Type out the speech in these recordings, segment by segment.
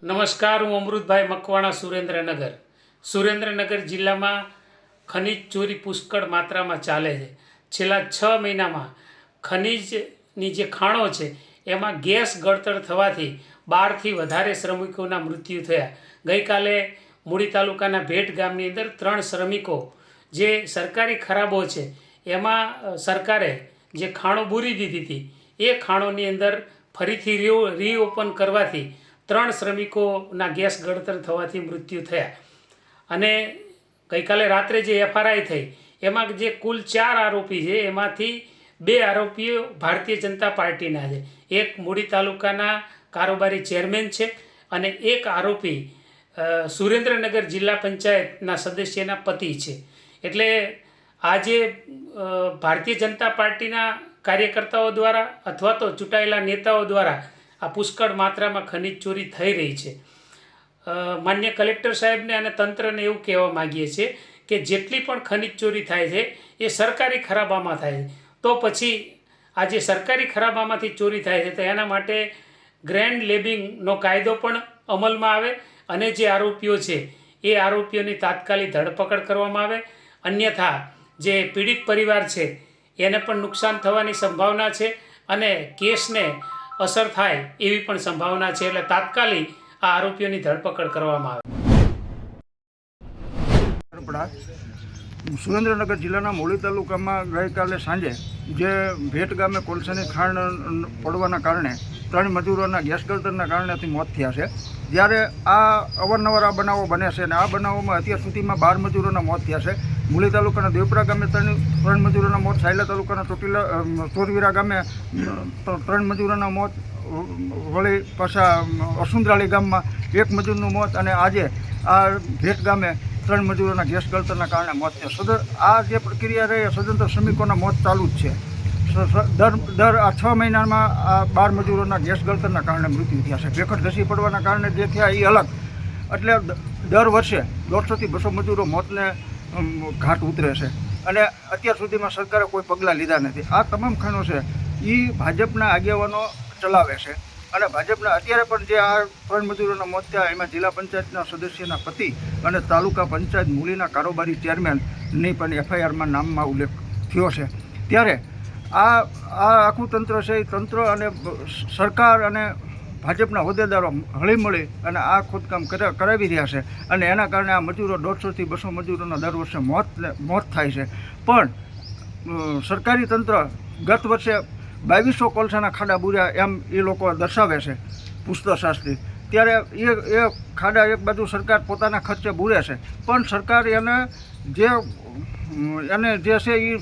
નમસ્કાર, હું અમૃતભાઈ મકવાણા, સુરેન્દ્રનગર જિલ્લામાં ખનિજ ચોરી પુષ્કળ માત્રામાં ચાલે છે. છેલ્લા 6 મહિનામાં ખનિજની જે ખાણો છે એમાં ગેસ ગળતર થવાથી 12થી વધારે શ્રમિકોના મૃત્યુ થયા. ગઈકાલે મૂળી તાલુકાના ભેટ ગામની અંદર 3 શ્રમિકો જે સરકારી ખરાબો છે એમાં સરકારે જે ખાણો બૂરી દીધી હતી એ ખાણોની અંદર ફરીથી રીઓપન કરવાથી 3 શ્રમિકોના ગેસ ગળતર થવાથી મૃત્યુ થયા. અને ગઈકાલે રાત્રે જે એફઆરઆઈ થઈ એમાં જે કુલ 4 આરોપી છે એમાંથી 2 આરોપીઓ ભારતીય જનતા પાર્ટીના છે. એક મૂળી તાલુકાના કારોબારી ચેરમેન છે અને એક આરોપી સુરેન્દ્રનગર જિલ્લા પંચાયતના સદસ્યના પતિ છે. એટલે આજે ભારતીય જનતા પાર્ટીના કાર્યકર્તાઓ દ્વારા અથવા તો ચૂંટાયેલા નેતાઓ દ્વારા આ પુષ્કળ માત્રામાં ખનિજ ચોરી થઈ રહી છે. માન્ય કલેક્ટર સાહેબને અને તંત્રને એવું કહેવા માગીએ છીએ કે જેટલી પણ ખનિજ ચોરી થાય છે એ સરકારી ખરાબામાં થાય છે. તો પછી આ જે સરકારી ખરાબામાંથી ચોરી થાય છે તો એના માટે ગ્રેન્ડ લેબિંગનો કાયદો પણ અમલમાં આવે અને જે આરોપીઓ છે એ આરોપીઓની તાત્કાલિક ધરપકડ કરવામાં આવે. અન્યથા જે પીડિત પરિવાર છે એને પણ નુકસાન થવાની સંભાવના છે અને કેસને અસર થાય એવી પણ સંભાવના છે. એટલે તાત્કાલિક આ આરોપીઓની ધરપકડ કરવામાં આવે. સુરેન્દ્રનગર જિલ્લાના મૂળી તાલુકામાં ગઈકાલે સાંજે જે ભેટ ગામે કોલસાની ખાણ પડવાના કારણે 3 મજૂરોના ગેસ ગળતરના કારણેથી મોત થયા છે. જ્યારે આ અવારનવાર આ બનાવો બને છે અને આ બનાવોમાં અત્યાર સુધીમાં 12 મજૂરોના મોત થયા છે. મૂળી તાલુકાના દેવપરા ગામે 3 મજૂરોના મોત, સાયલા તાલુકાના ચોરવીરા ગામે 3 મજૂરોના મોત, વળી પાછા અસુંદરાળી ગામમાં 1 મજૂરનું મોત અને આજે આ ભેટ ગામે 3 મજૂરોના ગેસ ગળતરના કારણે મોત થયા. આ જે પ્રક્રિયા રહી સદંતર શ્રમિકોના મોત ચાલુ જ છે. દર આ 6 મહિનામાં આ 12 મજૂરોના ગેસ ગળતરના કારણે મૃત્યુ થયા છે. ભેખડ ઘસી પડવાના કારણે જે થયા એ અલગ. એટલે દર વર્ષે 150 થી 200 મજૂરો મોતને ઘાટ ઉતરે છે અને અત્યાર સુધીમાં સરકારે કોઈ પગલાં લીધા નથી. આ તમામ ખાણો છે એ ભાજપના આગેવાનો ચલાવે છે અને ભાજપના અત્યારે પણ જે આ 3 મજૂરોના મોત થયા એમાં જિલ્લા પંચાયતના સદસ્યના પતિ અને તાલુકા પંચાયત મૂળીના કારોબારી ચેરમેનની પણ એફઆઈઆરમાં નામમાં ઉલ્લેખ થયો છે. ત્યારે આ આખું તંત્ર છે એ તંત્ર અને સરકાર અને ભાજપના હોદ્દેદારો હળીમળી અને આ ખોદકામ કરાવી રહ્યા છે અને એના કારણે આ મજૂરો 150 થી 200 મજૂરોના દર વર્ષે મોત થાય છે. પણ સરકારી તંત્ર ગત વર્ષે 2200 કોલસાના ખાડા બુર્યા એમ એ લોકો દર્શાવે છે પુસ્તકશાસ્ત્રી. ત્યારે એ ખાડા એક બાજુ સરકાર પોતાના ખર્ચે બુરે છે પણ સરકાર એને જે છે એ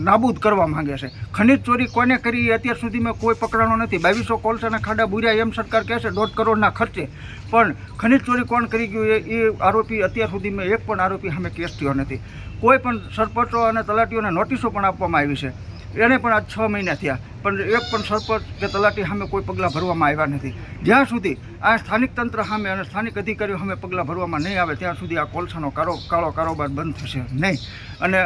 નાબૂદ કરવા માંગે છે. ખનિજ ચોરી કોને કરી એ અત્યાર સુધીમાં કોઈ પકડાણો નથી. 2200 કોલસાના ખાડા બુર્યા એમ સરકાર કહે છે 1.5 કરોડના ખર્ચે, પણ ખનિજ ચોરી કોણ કરી ગયું એ આરોપી અત્યાર સુધીમાં એક પણ આરોપી સામે કેસ થયો નથી. કોઈ પણ સરપંચો અને તલાટીઓને નોટિસો પણ આપવામાં આવી છે. એને પણ આજ 6 મહિના થયા પણ એક પણ સરપંચ કે તલાટી સામે કોઈ પગલાં ભરવામાં આવ્યા નથી. જ્યાં સુધી આ સ્થાનિક તંત્ર સામે અને સ્થાનિક અધિકારીઓ સામે પગલાં ભરવામાં નહીં આવે ત્યાં સુધી આ કોલસાનો કાળો કારોબાર બંધ થશે નહીં. અને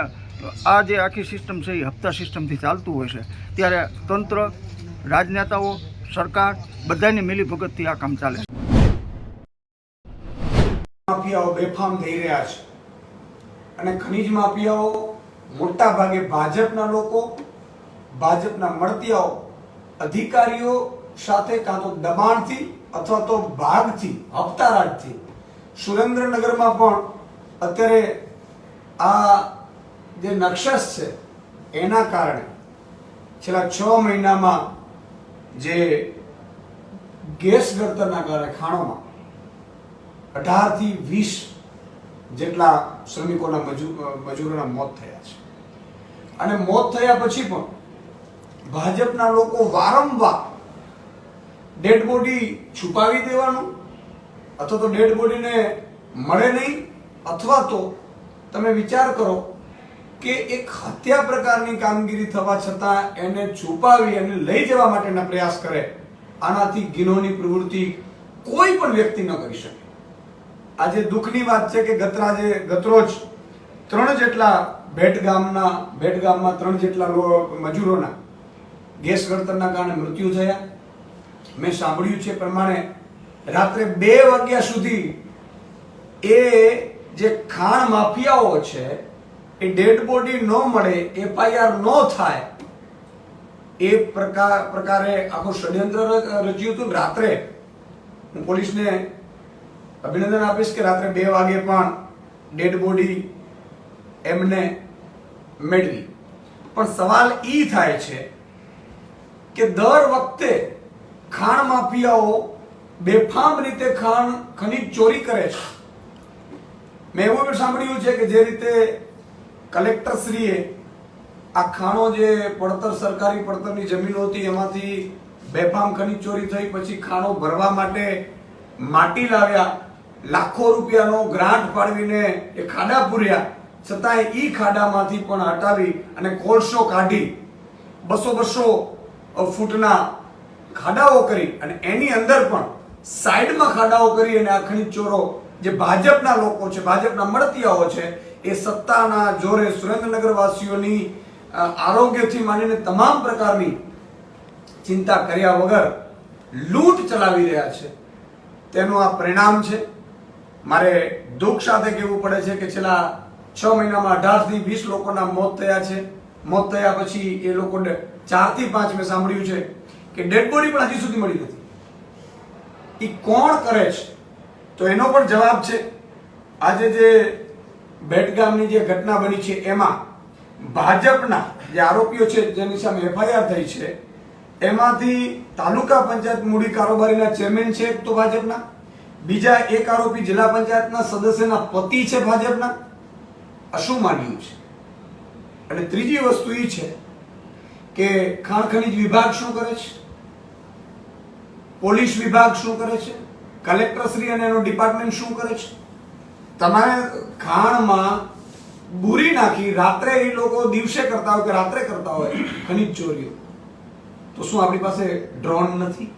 આ જે આખી સિસ્ટમ છે એ હપ્તા સિસ્ટમથી ચાલતું હોય છે. ત્યારે તંત્ર, રાજનેતાઓ, સરકાર બધાની મિલીભગતથી આ કામ ચાલે છે. માફિયાઓ બેફામ થઈ રહ્યા છે અને ખનીજ માફિયાઓ મોટા ભાગે ભાજપના લોકો, ભાજપના મળતિયાઓ, અધિકારીઓ સાથે કાં તો દબાણથી અથવા તો ભાગથી, હપ્તારાજથી સુરેન્દ્રનગરમાં પણ અત્યારે આ જે નક્ષસ છે એના કારણે છેલ્લા 6 મહિનામાં જે ગેસ ગળતરના કારણે ખાણોમાં 18 થી 20 જેટલા શ્રમિકોના મજૂરોના મોત થયા છે. અને મોત થયા પછી પણ ભાજપના લોકો વારંવાર ડેડ બોડી છુપાવી દેવાનું અથવા તો ડેડ બોડીને મળે નહીં અથવા તો તમે વિચાર કરો કે એક હત્યા પ્રકારની કામગીરી થવા છતાં એને છુપાવી અને લઈ જવા માટેના પ્રયાસ કરે. આનાથી ગુનાની પ્રવૃત્તિ કોઈ પણ વ્યક્તિ ન કરી શકે. આજે દુઃખની વાત છે કે ગતરોજ 3 જેટલા ભેટ ગામમાં 3 જેટલા મજૂરોના ગેસ ગળતરના કારણે મૃત્યુ થયા. મેં સાંભળ્યું છે પ્રમાણે રાત્રે 2 વાગ્યા સુધી એ જે ખાણ માફિયાઓ છે એ ડેડ બોડી ન મળે, FIR ન થાય, એ પ્રકારે આખું ષડયંત્ર રચ્યું હતું. રાત્રે હું પોલીસને અભિનંદન આપીશ કે રાત્રે 2 વાગે પણ ડેડ બોડી એમને મેળવી. પણ સવાલ એ થાય છે કે દર વખતે ખાણ માફિયાઓ બેફામ રીતે ખનીજ ચોરી કરે છે. મેં એવું પણ સાંભળ્યું છે કે જે રીતે કલેક્ટરશ્રીએ આ ખાણો જે સરકારી પડતરની જમીનો હતી એમાંથી બેફામ ખનીજ ચોરી થઈ, પછી ખાણો ભરવા માટે માટી લાવ્યા, લાખો રૂપિયાનો ગ્રાન્ટ ફાળવીને એ ખાડા પૂર્યા, છતાંય ઈ ખાડામાંથી પણ હટાવી અને કોલસો કાઢી 200 ફૂટના ખાડાઓ કરી અને એની અંદર પણ સાઈડમાં ખાડાઓ કરી અને આ ખનીજ ચોરો જે ભાજપના લોકો છે, ભાજપના મળતિયાઓ છે, એ સત્તાના જોરે સુરેન્દ્રનગર વાસીઓની આરોગ્યથી માંડીને તમામ પ્રકારની ચિંતા કર્યા વગર લૂંટ ચલાવી રહ્યા છે. તેનું આ પરિણામ છે. મારે દુઃખ સાથે કહેવું પડે છે કે છેલ્લા 6 મહિનામાં 18 થી 20 લોકોના મોત થયા છે. મોત થયા પછી એ લોકો 4 થી 5 મેં સાંભળ્યું છે કે ડેડ બોડી પણ હજી સુધી મળી નથી. એ કોણ કરે છે? તો એનો પણ જવાબ છે. આજે જે ભેટ ગામની જે ઘટના બની છે એમાં ભાજપના જે આરોપીઓ છે જેની સામે FIR થઈ છે એમાંથી તાલુકા પંચાયત મૂડી કારોબારીના ચેરમેન છે એક તો ભાજપના, બીજા એક આરોપી જિલ્લા પંચાયતના સદસ્યના પતિ છે ભાજપના. આ શું માંડ્યું છે? અને ત્રીજી વસ્તુ એ છે કે ખાણ ખનીજ વિભાગ શું કરે છે, પોલીસ વિભાગ શું કરે છે, કલેક્ટરશ્રી અને એનો ડિપાર્ટમેન્ટ શું કરે છે? તમારે ખાણમાં બુરી નાખી રાત્રે એ લોકો દિવસે કરતા હોય કે રાત્રે કરતા હોય ખનીજ ચોરીઓ, તો શું આપણી પાસે ડ્રોન નથી?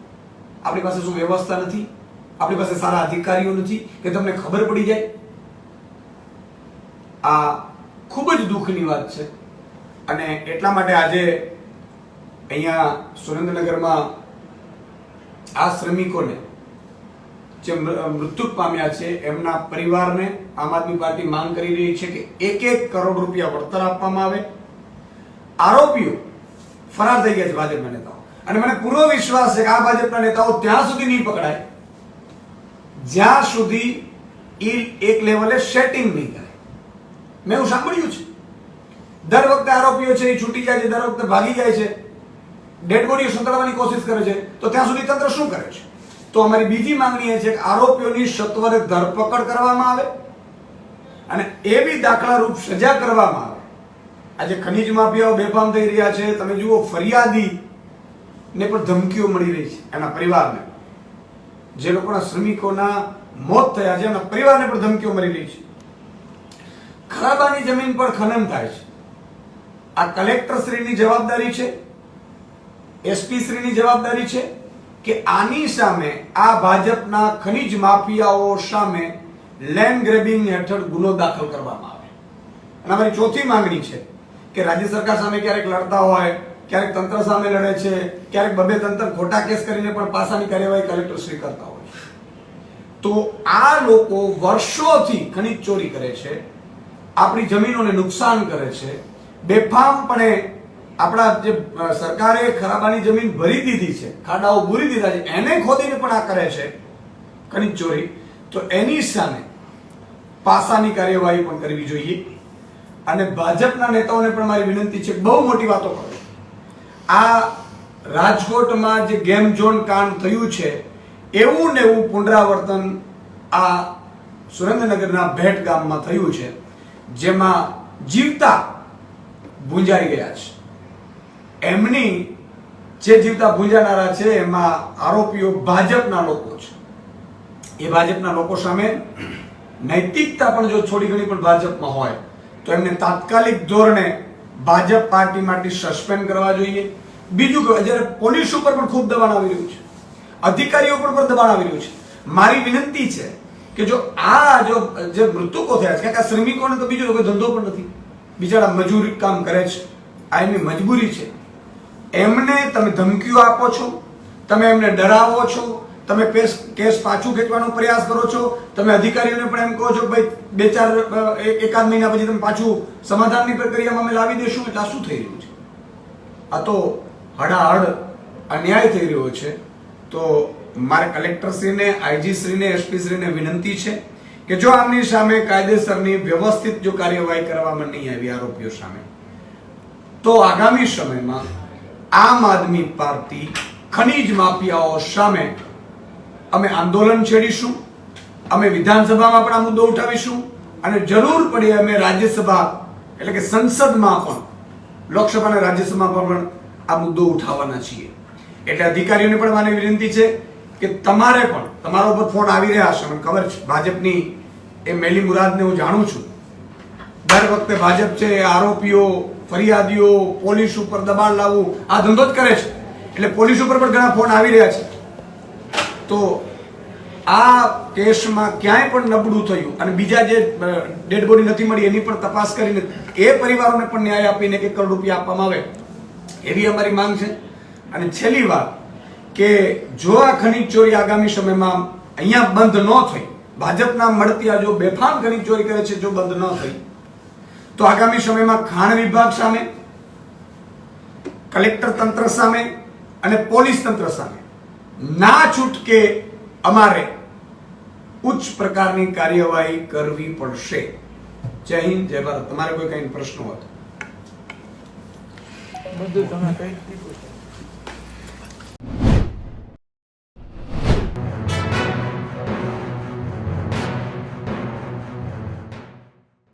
આપણી પાસે શું વ્યવસ્થા નથી? આપણી પાસે સારા અધિકારીઓ નથી કે તમને ખબર પડી જાય? આ ખૂબ જ દુઃખની વાત છે. અને એટલા માટે આજે અહીંયા સુરેન્દ્રનગરમાં આ શ્રમિકોને જે મૃત્યુ પામ્યા છે એમના પરિવારને આમ આદમી પાર્ટી માંગ કરી રહી છે કે 1 કરોડ રૂપિયા વળતર આપવામાં આવે. આરોપીઓ ફરાર થઈ ગયા છે ભાજપના નેતાઓ, અને મને પૂરો વિશ્વાસ છે કે આ ભાજપના નેતાઓ ત્યાં સુધી નહીં પકડાય જ્યાં સુધી એ એક લેવલે સેટિંગ નહીં કરે. મેં એવું સાંભળ્યું છે દર વખતે આરોપીઓ છે એ છૂટી જાય છે, દર વખતે ભાગી જાય છે, ડેડ બોડીઓ સંતાડવાની કોશિશ કરે છે, તો ત્યાં સુધી તંત્ર શું કરે છે? તો અમારી બીજી માંગણી એ છે કે આરોપીઓની સત્વરે ધરપકડ કરવામાં આવે અને એવી દાખલારૂપ સજા કરવામાં આવે. આજે ખનીજ માફિયાઓ બેફામ થઈ રહ્યા છે. તમે જુઓ, ફરિયાદી ને પણ ધમકીઓ મળી રહી છે, એના પરિવારને. જે લોકોના શ્રમિકોના મોત થયા છે એના પરિવારને પણ ધમકીઓ મળી રહી છે. ખરાબાની જમીન પર ખનન થાય છે. આ કલેક્ટરશ્રીની જવાબદારી છે, SP શ્રીની જવાબદારી છે કે આની સામે આ ભાજપના ખનીજ માફિયાઓ સામે લેન્ડ ગ્રેબિંગ હેઠળ ગુનો દાખલ કરવામાં આવે. અને અમારી ચોથી માંગણી છે કે રાજ્ય સરકાર સામે ક્યારેક લડતા હોય, ક્યારેક તંત્ર સામે લડે છે, ક્યારેક બબે તંત્ર ખોટા કેસ કરીને પણ પાસાની કાર્યવાહી કલેક્ટરશ્રી કરતા હોય છે. તો આ લોકો વર્ષોથી ખનીજ ચોરી કરે છે, આપણી જમીનોને નુકસાન કરે છે, બેફામપણે આપણા જે સરકારે ખરાબાની જમીન ભરી દીધી છે, ખાડાઓ ભૂરી દીધા છે, એને ખોદીને પણ આ કરે છે ખનીજ ચોરી. તો એની સામે પાસાની કાર્યવાહી પણ કરવી જોઈએ. અને ભાજપના નેતાઓને પણ મારી વિનંતી છે, બહુ મોટી વાતો કરો. આ રાજકોટમાં જે ગેમ ઝોન કાંડ થયું છે એવું ને એવું પુનરાવર્તન આ સુરેન્દ્રનગરના ભેટ ગામમાં થયું છે, જેમાં જીવતા ભૂંજાઈ ગયા છે. એમની જે જીવતા ભૂંજાનારા છે એમાં આરોપીઓ ભાજપના લોકો છે. એ ભાજપના લોકો સામે નૈતિકતા પણ જો થોડી ઘણી પણ ભાજપમાં હોય તો એમને તાત્કાલિક ધોરણે ભાજપ પાર્ટીમાંથી સસ્પેન્ડ કરવા જોઈએ. બીજું કે જ્યારે પોલીસ ઉપર પણ ખૂબ દબાણ આવી રહ્યું છે, અધિકારીઓ પર પણ દબાણ આવી રહ્યું છે. મારી વિનંતી છે કે જો જે મૃતકો થયા છે, કે આ શ્રમિકોને તો બીજો કોઈ ધંધો પણ નથી, બિચારા મજૂરી કામ કરે છે, આ એમની મજબૂરી છે. એમને તમે ધમકીઓ આપો છો, તમે એમને ડરાવો છો, તમે કેસ પાછું ખેંચવાનો પ્રયાસ કરો છો, તમે અધિકારીઓને પણ એમ કહો છો ભાઈ એકાદ મહિના પછી તમે પાછું સમાધાનની પ્રક્રિયામાં અમે લાવી દઈશું. એટલે આ શું થઈ રહ્યું છે? આ તો હડાહડ અન્યાય થઈ રહ્યો છે. તો મારે કલેક્ટરશ્રીને, આઈજીશ્રીને, એસપીશ્રીને વિનંતી છે કે જો આમની સામે કાયદેસરની વ્યવસ્થિત જો કાર્યવાહી કરવામાં નહીં આવી આરોપીઓ સામે, તો આગામી સમયમાં આમ આદમી પાર્ટી ખનીજ માફિયાઓ સામે અમે આંદોલન છેડીશું, અમે વિધાનસભામાં પણ આ મુદ્દો ઉઠાવીશું અને જરૂર પડે અમે રાજ્યસભા એટલે કે સંસદમાં પણ, લોકસભા અને રાજ્યસભામાં પણ આ મુદ્દો ઉઠાવવાના છીએ. એટલે અધિકારીઓને પણ મારી વિનંતી છે કે તમારે પણ, તમારા ઉપર ફોન આવી રહ્યા હશે, મને ખબર છે ભાજપની એ મેલી મુરાદને હું જાણું છું. દર વખતે ભાજપ છે આરોપીઓ, ફરિયાદીઓ, પોલીસ ઉપર દબાણ લાવવું આ ધંધો જ કરે છે. એટલે પોલીસ ઉપર પણ ઘણા ફોન આવી રહ્યા છે. તો આ કેસમાં ક્યાંય પણ નબળું થયું અને બીજા જે ડેડ બોડી નથી મળી એની પણ તપાસ કરીને એ પરિવારોને પણ ન્યાય આપીને 1 કરોડ રૂપિયા આપવામાં આવે એવી અમારી માંગ છે. અને છેલ્લી વાત કે જો આ ખનીજ ચોરી આગામી સમયમાં અહીંયા બંધ ન થઈ, ભાજપના મળતિયા જો બેફામ ખનીજ ચોરી કરે છે જો બંધ ન થઈ, તો આગામી સમયમાં ખાણ વિભાગ સામે, કલેક્ટર તંત્ર સામે અને પોલીસ તંત્ર સામે ના છૂટકે અમારે ઉચ્ચ પ્રકારની કાર્યવાહી કરવી પડશે. જય હિન્દ, જય ભારત. તમારે કોઈ કઈ પ્રશ્નો હોય બધું તમે કહી દીધું છે.